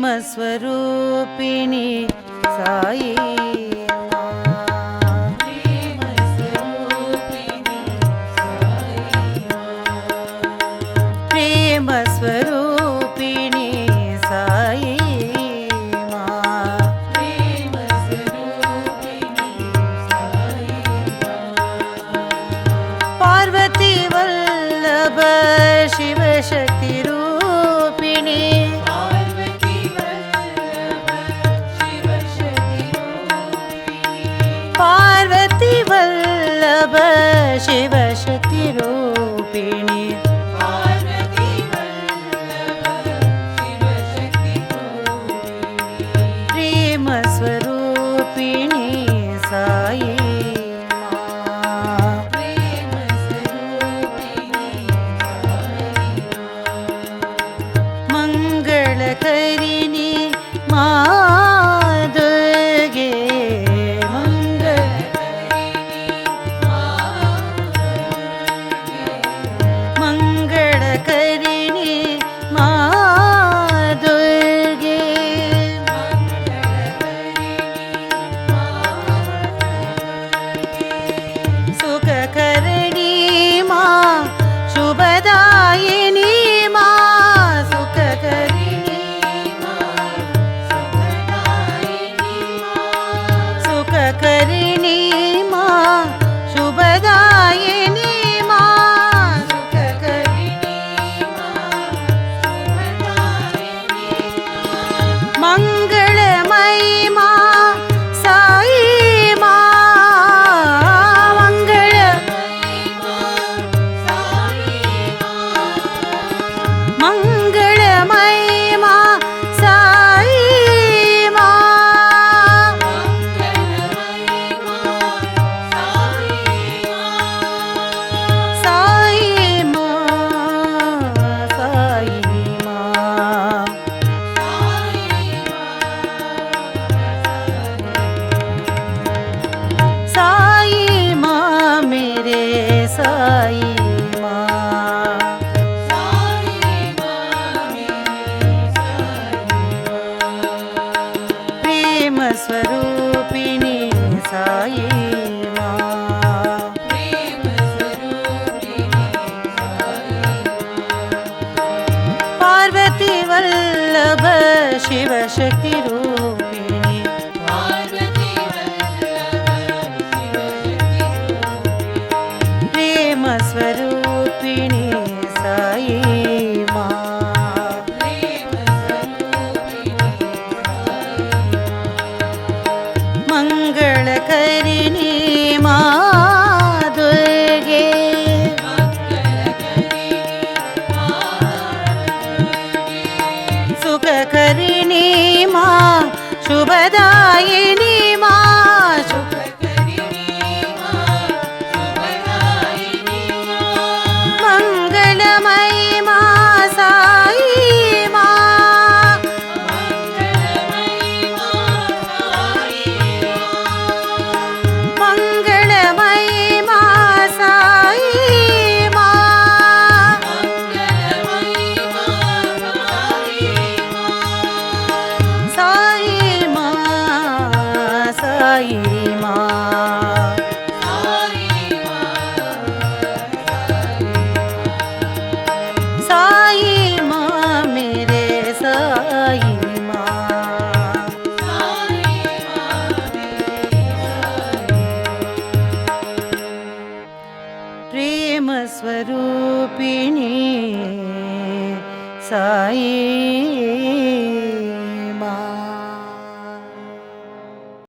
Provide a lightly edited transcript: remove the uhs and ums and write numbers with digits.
स्वरूपिणी साई प्रेम स्वरूपिणी साई पार्वती वल्लभ शिव शक्ति रूपिणी पार्वती वल्लभ शिव शक्ति रूपिणी प्रेम स्वरूपिणी साई मंगलकरिणी मादुर्गे मंगलकरिणी मादुर्गे सुखकरिणी मां शुभदायिनी मां सुखकरिणी सुखकरिणी मां शुभदायिनी मां सुखकरिणी मंगलमयी मां साई मंगलमयी मां साई साई मां मेरे साई प्रेम स्वरूपिणी साई पार्वती वल्लभ शिव शक्ति रूपिणी प्रेम स्वरूपिणी साई मंगलकरिणी मादुर्गे सुखकरिणी